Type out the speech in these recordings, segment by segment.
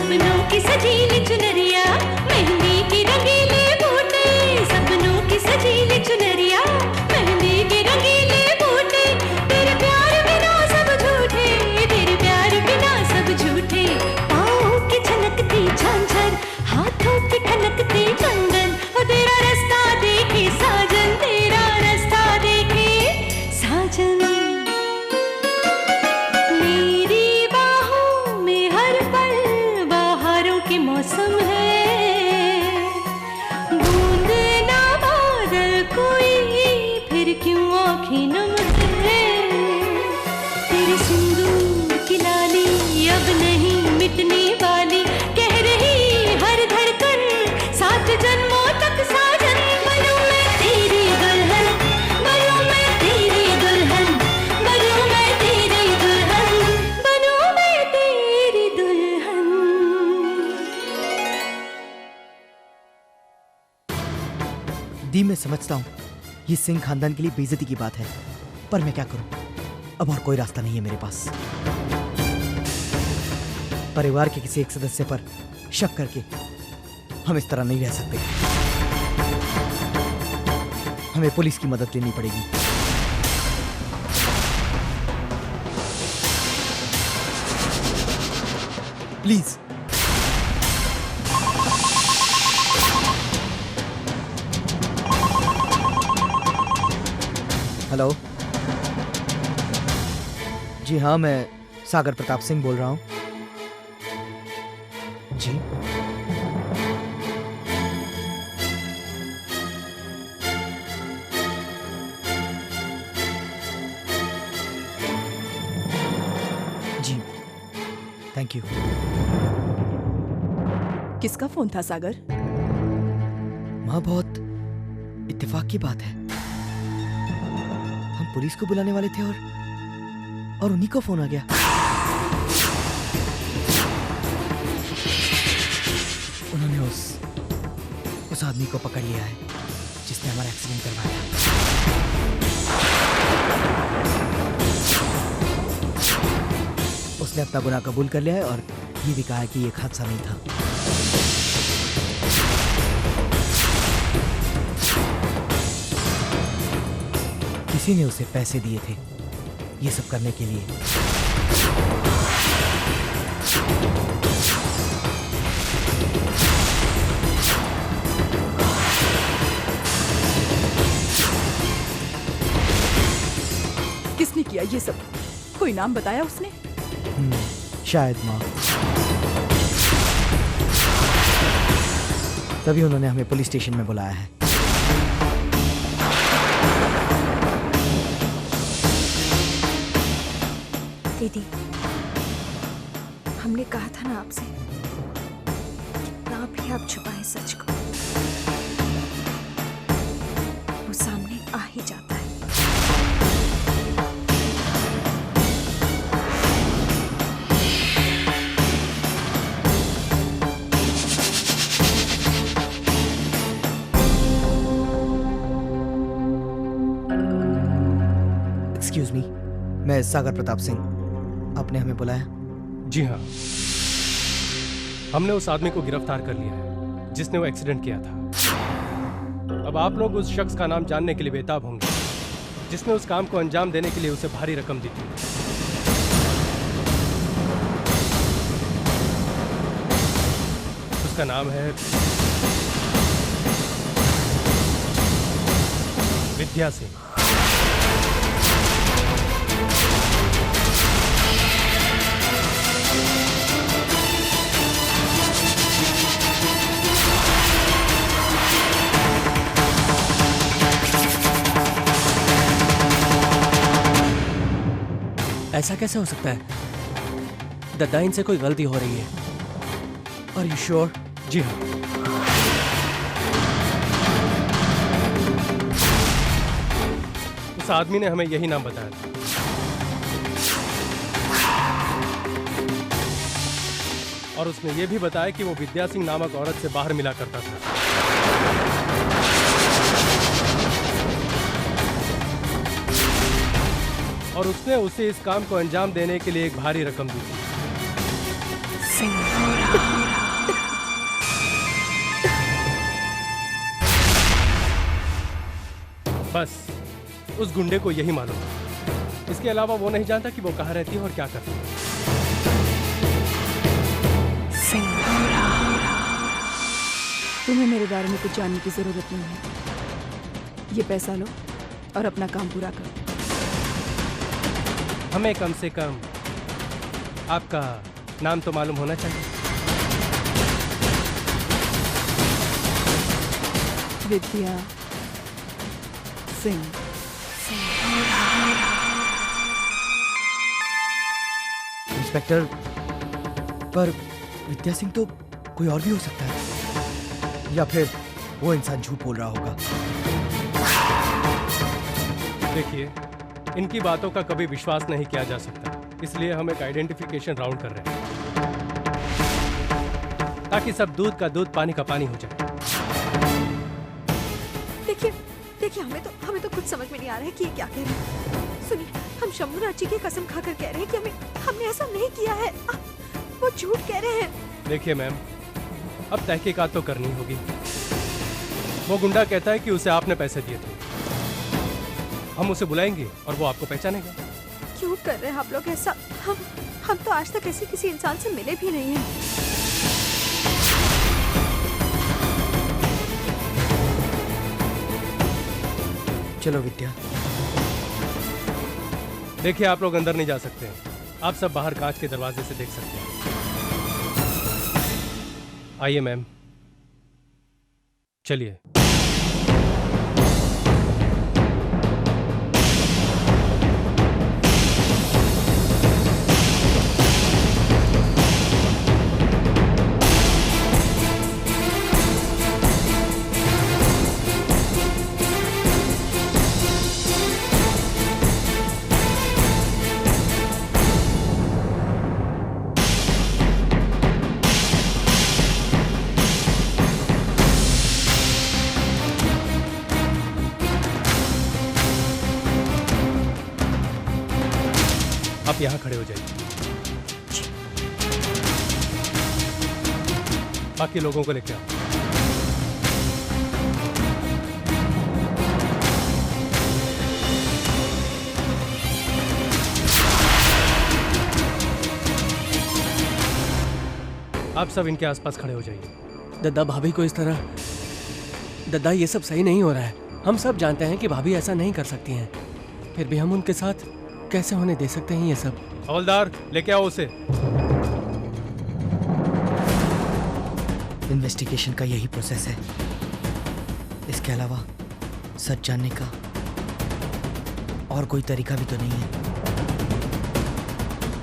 सपनों की सजीली चुनरिया, मेहंदी की रंगीले बूटे, सपनों की सजीली चुनरिया, मेहंदी के रंगीले बूटे, तेरे प्यार बिना सब झूठे, तेरे प्यार बिना सब झूठे, पाँव की छनकती झांझर, हाथों की ठनकती कंगन, और तेरा रास्ता देखे साजन, तेरा रास्ता देखे साजन। मेरी बाहों में हर पल बहारों के मौसम है, बूंद ना बादल कोई, फिर क्यों आँखें नम है, तेरे सिंदूर की लाली अब नहीं मिटने वाली, कह रही हर धड़कन सात जन्मों तक साजन। बनूं मैं तेरी दुल्हन, बनूं मैं तेरी दुल्हन, बनूं मैं तेरी दुल्हन, बनूं मैं तेरी दुल्हन। दी, मैं समझता हूँ ये सिंह खानदान के लिए बेइज्जती की बात है, पर मैं क्या करूं? अब और कोई रास्ता नहीं है मेरे पास। परिवार के किसी एक सदस्य पर शक करके हम इस तरह नहीं रह सकते। हमें पुलिस की मदद लेनी पड़ेगी। प्लीज। हेलो। जी हाँ, मैं सागर प्रताप सिंह बोल रहा हूं। जी जी, थैंक यू। किसका फोन था सागर? माँ, बहुत इत्तेफाक की बात है, हम पुलिस को बुलाने वाले थे और उन्हीं को फोन आ गया। उन्होंने उस आदमी को पकड़ लिया है जिसने हमारा एक्सीडेंट करवाया। उसने अपना गुनाह कबूल कर लिया है और ये भी कहा है कि ये एक हादसा नहीं था। किसी ने उसे पैसे दिए थे ये सब करने के लिए। किसने किया ये सब? कोई नाम बताया उसने? शायद माँ। तभी उन्होंने हमें पुलिस स्टेशन में बुलाया है। दीदी, हमने कहा था ना आपसे, कितना भी आप छुपाएं सच को, वो सामने आ ही जाता है। एक्सक्यूज मी, मैं सागर प्रताप सिंह। आपने हमें बुलाया? जी हाँ, हमने उस आदमी को गिरफ्तार कर लिया है जिसने वो एक्सीडेंट किया था। अब आप लोग उस शख्स का नाम जानने के लिए बेताब होंगे जिसने उस काम को अंजाम देने के लिए उसे भारी रकम दी थी। उसका नाम है विद्या सिंह। ऐसा कैसे हो सकता है? दद्दा, इनसे कोई गलती हो रही है। Are you sure? जी हाँ, उस आदमी ने हमें यही नाम बताया था। और उसने ये भी बताया कि वो विद्या सिंह नामक औरत से बाहर मिला करता था। और उसने उसे इस काम को अंजाम देने के लिए एक भारी रकम दी थी। सिंह बस उस गुंडे को यही मालूम है। इसके अलावा वो नहीं जानता कि वो कहाँ रहती है और क्या करती है। तुम्हें मेरे बारे में कुछ जानने की जरूरत नहीं है। ये पैसा लो और अपना काम पूरा करो। हमें कम से कम आपका नाम तो मालूम होना चाहिए। विद्या सिंह। इंस्पेक्टर, पर विद्या सिंह तो कोई और भी हो सकता है, या फिर वो इंसान झूठ बोल रहा होगा। देखिए, इनकी बातों का कभी विश्वास नहीं किया जा सकता, इसलिए हम एक आइडेंटिफिकेशन राउंड कर रहे हैं ताकि सब दूध का दूध पानी का पानी हो जाए। देखिए देखिए, हमें तो खुद समझ में नहीं आ रहा है कि ये क्या कह रहे हैं। सुनिए, हम शंभूनाथ जी की कसम खाकर कह रहे हैं कि हमने ऐसा नहीं किया है। वो झूठ कह रहे हैं। देखिए मैम, अब तहकीकात तो करनी होगी। वो गुंडा कहता है कि उसे आपने पैसे दिए थे। हम उसे बुलाएंगे और वो आपको पहचानेगा। क्यों कर रहे हैं आप लोग ऐसा? हम तो आज तक ऐसे किसी इंसान से मिले भी नहीं हैं। चलो विद्या। देखिए, आप लोग अंदर नहीं जा सकते। आप सब बाहर कांच के दरवाजे से देख सकते हैं। आइए मैम, चलिए। आप यहाँ खड़े हो जाइए। बाकी लोगों को लेकर आओ। आप सब इनके आसपास खड़े हो जाइए। दद्दा, भाभी को इस तरह। दद्दा, ये सब सही नहीं हो रहा है। हम सब जानते हैं कि भाभी ऐसा नहीं कर सकती हैं, फिर भी हम उनके साथ कैसे होने दे सकते हैं ये सब? हवलदार, लेके आओ उसे। इन्वेस्टिगेशन का यही प्रोसेस है। इसके अलावा सच जानने का और कोई तरीका भी तो नहीं है।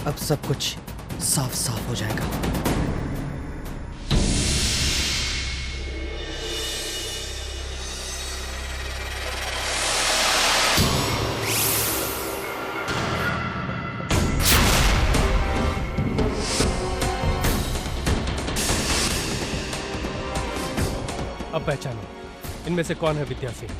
अब सब कुछ साफ साफ हो जाएगा। अब पहचानो, इनमें से कौन है विद्या सिंह?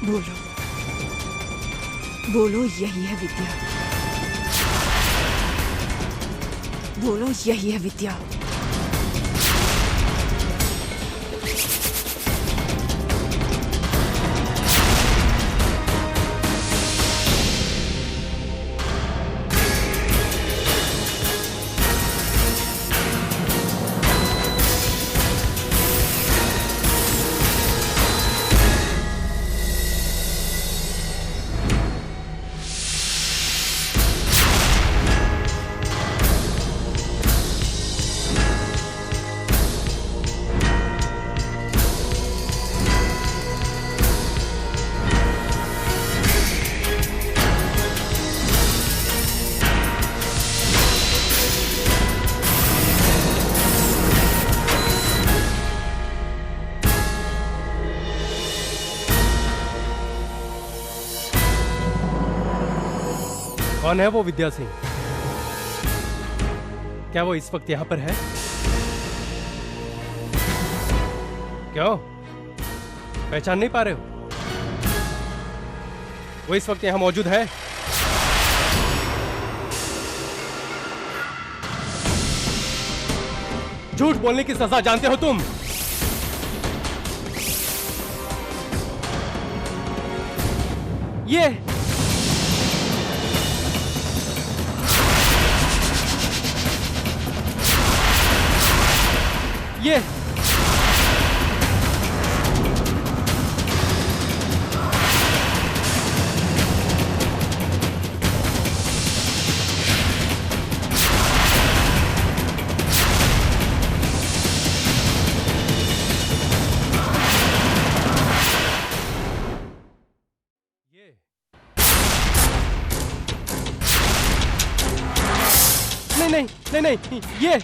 बोलो बोलो, यही है विद्या। बोलो, यही है विद्या। कौन है वो विद्या सिंह? क्या वो इस वक्त यहां पर है? क्यों, पहचान नहीं पा रहे हो? वो इस वक्त यहां मौजूद है? झूठ बोलने की सजा जानते हो तुम? ये नहीं, ये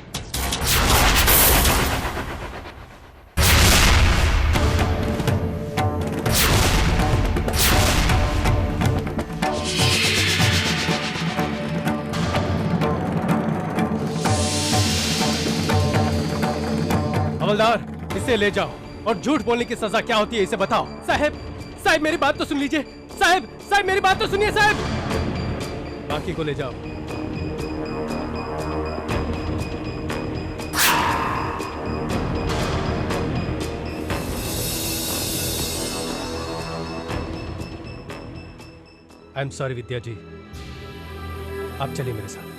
हवलदार, इसे ले जाओ और झूठ बोलने की सजा क्या होती है इसे बताओ। साहब मेरी बात तो सुन लीजिए। साहब मेरी बात तो सुनिए साहब। बाकी को ले जाओ। आई एम सॉरी विद्या जी, आप चलिए मेरे साथ।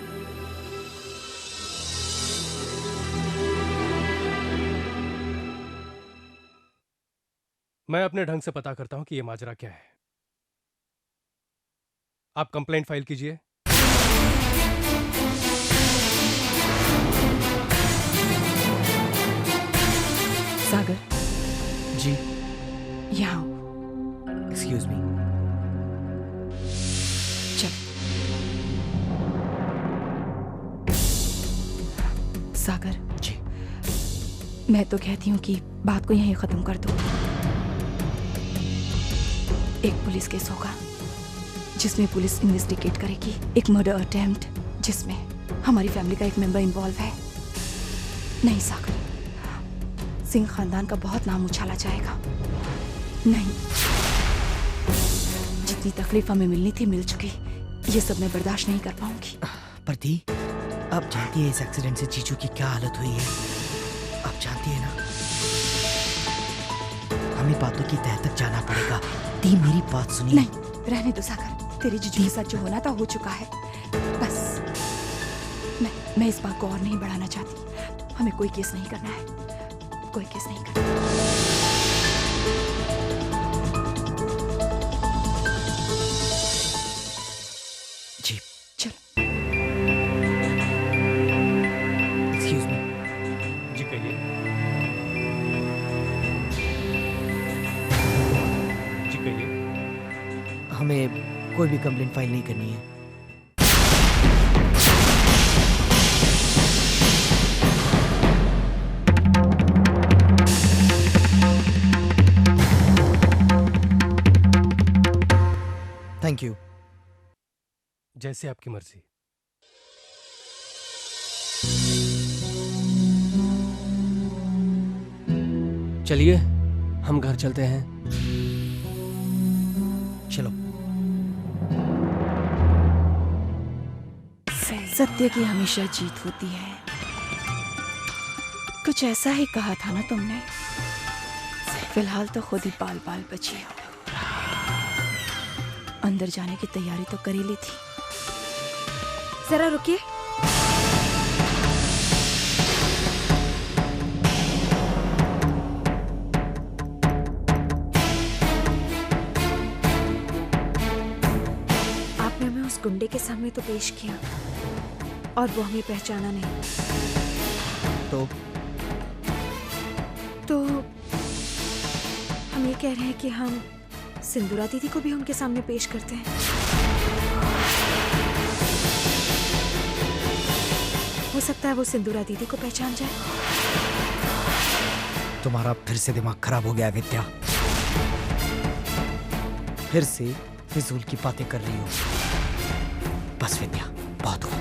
मैं अपने ढंग से पता करता हूं कि यह माजरा क्या है। आप कंप्लेंट फाइल कीजिए। सागर जी। यहाँ आओ। Excuse me. चल। सागर जी। मैं तो कहती हूँ कि बात को यहीं खत्म कर दो। एक पुलिस केस होगा जिसमें पुलिस इन्वेस्टिगेट करेगी, एक मर्डर अटेम्प्ट जिसमें हमारी फैमिली का एक मेंबर इन्वॉल्व है। नहीं सागर, सिंह खानदान का बहुत नाम उछाला जाएगा। नहीं, जितनी तकलीफ हमें मिलनी थी मिल चुकी। ये सब मैं बर्दाश्त नहीं कर पाऊंगी। पर दी, आप जानती है इस एक्सीडेंट से जीजू की क्या हालत हुई है? आप जानती है ना? हमें बातों की तह तक जाना पड़ेगा। दी, मेरी बात सुनिए। नहीं, रहने दो सागर। तेरी जीजू के साथ जो होना था हो चुका है। बस मैं इस बात को और नहीं बढ़ाना चाहती। हमें कोई केस नहीं करना है, कोई केस नहीं करना। जी चल। Excuse me. जी कहिए। जी कहिए। हमें कोई भी कंप्लेंट फाइल नहीं करनी है। Thank you. जैसे आपकी मर्जी। चलिए हम घर चलते हैं। चलो। सत्य की हमेशा जीत होती है। कुछ ऐसा ही कहा था ना तुमने। फिलहाल तो खुद ही बाल बाल बची हो। अंदर जाने की तैयारी तो कर ही ली थी। जरा रुकिए। आपने हमें उस गुंडे के सामने तो पेश किया और वो हमें पहचाना नहीं। तो हम ये कह रहे हैं कि हम सिंदूरा दीदी को भी उनके सामने पेश करते हैं। हो सकता है वो सिंदूरा दीदी को पहचान जाए। तुम्हारा फिर से दिमाग खराब हो गया विद्या। फिर से फिजूल की बातें कर रही हो। बस विद्या, बहुत हुआ।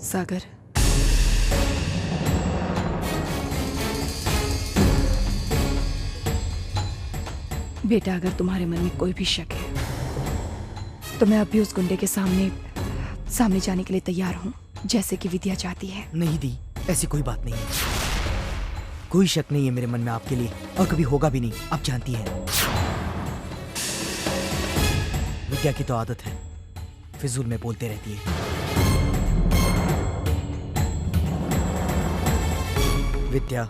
सागर, बेटा अगर तुम्हारे मन में कोई भी शक है तो मैं अभी उस गुंडे के सामने जाने के लिए तैयार हूँ, जैसे कि विद्या चाहती है। नहीं दी, ऐसी कोई बात नहीं है। कोई शक नहीं है मेरे मन में आपके लिए, और कभी होगा भी नहीं, आप जानती हैं। विद्या की तो आदत है, फिजूल में बोलते रहती है। विद्या,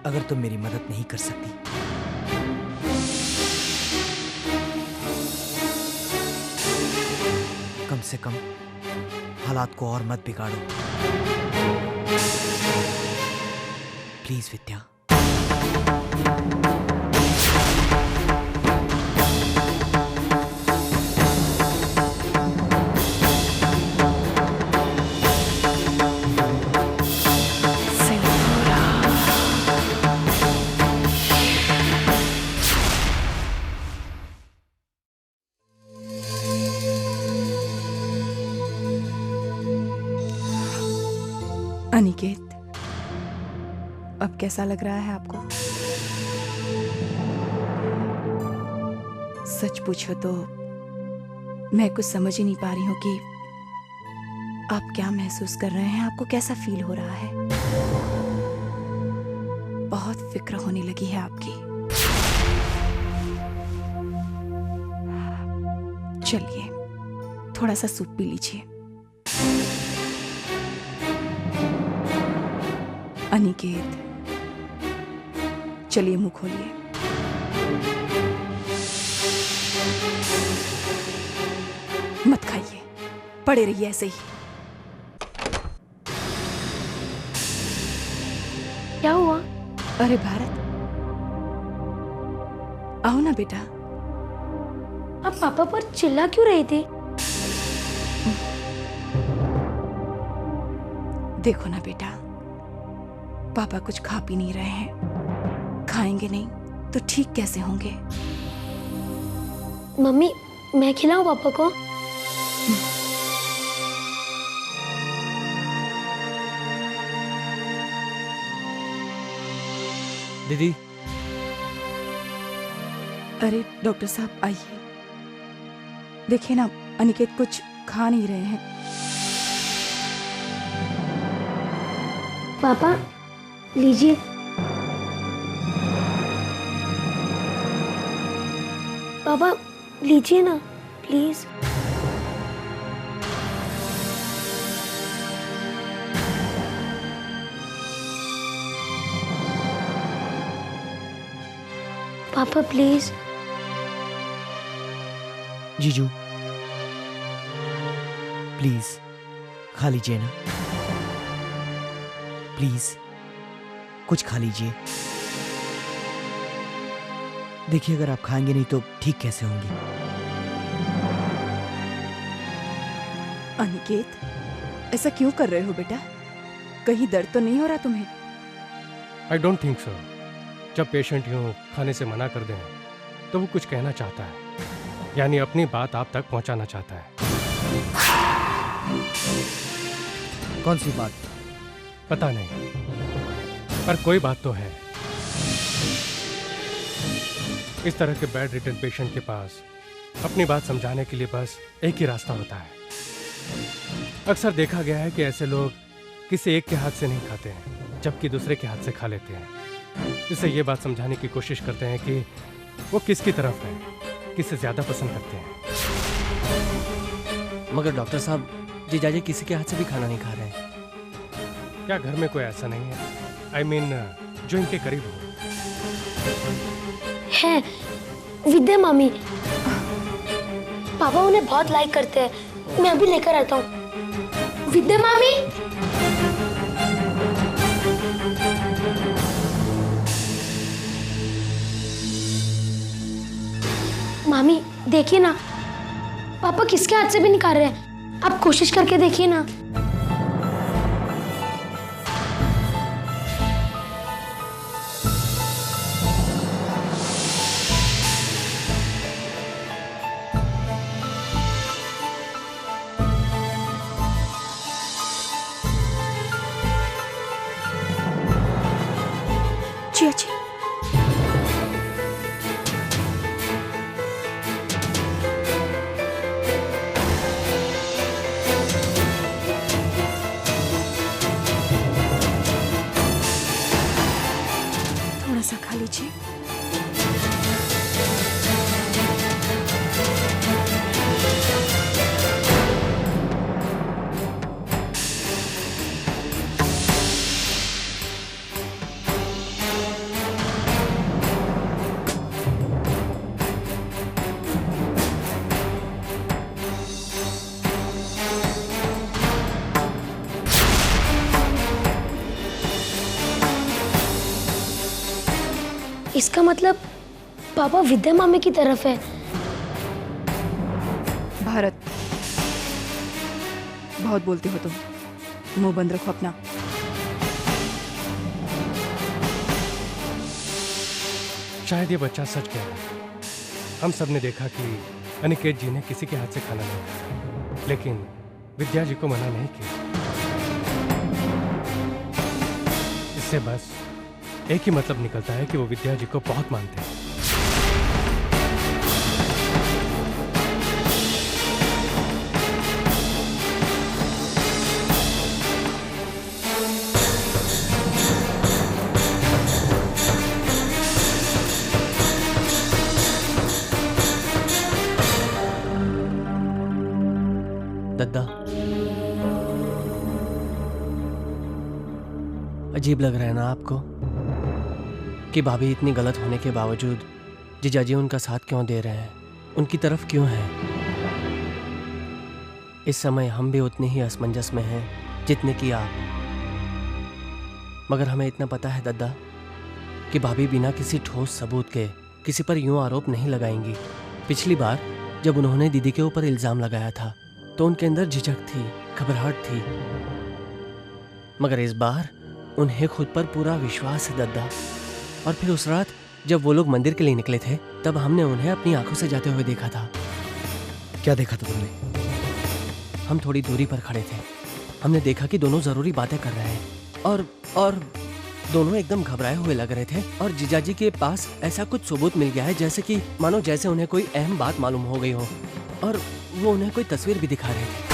अगर तुम मेरी मदद नहीं कर सकती कम से कम हालात को और मत बिगाड़ो, प्लीज विद्या। अनिकेत, अब कैसा लग रहा है आपको? सच पूछो तो मैं कुछ समझ ही नहीं पा रही हूँ कि आप क्या महसूस कर रहे हैं, आपको कैसा फील हो रहा है। बहुत फिक्र होने लगी है आपकी। चलिए थोड़ा सा सूप पी लीजिए। अनिकेत, चलिए मुंह खोलिए। मत खाइए, पड़े रहिए ऐसे ही। क्या हुआ? अरे भारत, आओ ना बेटा। आप पापा पर चिल्ला क्यों रहे थे? देखो ना बेटा, पापा कुछ खा पी नहीं रहे हैं, खाएंगे नहीं तो ठीक कैसे होंगे? मम्मी, मैं खिलाऊं पापा को? दीदी, अरे डॉक्टर साहब आइए, देखिए ना अनिकेत कुछ खा नहीं रहे हैं। पापा लीजिए। पापा लीजिए ना प्लीज। पापा प्लीज। जीजू प्लीज खा लीजिए ना, प्लीज कुछ खा लीजिए। देखिए अगर आप खाएंगे नहीं तो ठीक कैसे होंगी? अनिकेत, ऐसा क्यों कर रहे हो बेटा? कहीं दर्द तो नहीं हो रहा तुम्हें? I don't think so. जब पेशेंट यूं खाने से मना कर दें तो वो कुछ कहना चाहता है, यानी अपनी बात आप तक पहुंचाना चाहता है। कौन सी बात? पता नहीं, पर कोई बात तो है। इस तरह के बेड रिटन पेशेंट के पास अपनी बात समझाने के लिए बस एक ही रास्ता होता है। अक्सर देखा गया है कि ऐसे लोग किसी एक के हाथ से नहीं खाते हैं, जबकि दूसरे के हाथ से खा लेते हैं। इससे ये बात समझाने की कोशिश करते हैं कि वो किसकी तरफ है, किसे ज्यादा पसंद करते हैं। मगर डॉक्टर साहब, जीजाजी किसी के हाथ से भी खाना नहीं खा रहे हैं। क्या घर में कोई ऐसा नहीं है, I mean, जो इनके करीब हो? है विद्या मामी। पापा उन्हें बहुत लाइक करते हैं। मैं अभी लेकर आता हूँ। विद्या मामी। मामी देखिए ना, पापा किसके हाथ से भी नहीं खा रहे हैं। आप कोशिश करके देखिए ना। इसका मतलब पापा विद्या मामी की तरफ है। भारत, बहुत बोलते हो तुम, मुंह बंद रखो अपना। शायद ये बच्चा सच कह रहा है। हम सब ने देखा कि अनिकेत जी ने किसी के हाथ से खाना नहीं खाया, लेकिन विद्या जी को मना नहीं किया। इससे बस एक ही मतलब निकलता है कि वो विद्या जी को बहुत मानते हैं। दद्दा, अजीब लग रहा है ना आपको कि भाभी इतनी गलत होने के बावजूद जीजाजी उनका साथ क्यों दे रहे हैं, उनकी तरफ क्यों हैं? इस समय हम भी उतने ही असमंजस में हैं जितने कि आप। मगर हमें इतना पता है दद्दा कि भाभी बिना किसी ठोस सबूत के किसी पर यूं आरोप नहीं लगाएंगी। पिछली बार जब उन्होंने दीदी के ऊपर इल्जाम लगाया था तो उनके अंदर झिझक थी, घबराहट थी, मगर इस बार उन्हें खुद पर पूरा विश्वास है दद्दा। और फिर उस रात जब वो लोग मंदिर के लिए निकले थे तब हमने उन्हें अपनी आंखों से जाते हुए देखा था। क्या देखा था तुमने? हम थोड़ी दूरी पर खड़े थे, हमने देखा कि दोनों जरूरी बातें कर रहे हैं और दोनों एकदम घबराए हुए लग रहे थे। और जीजाजी के पास ऐसा कुछ सबूत मिल गया है जैसे कि मानो जैसे उन्हें कोई अहम बात मालूम हो गई हो, और वो उन्हें कोई तस्वीर भी दिखा रहे थे।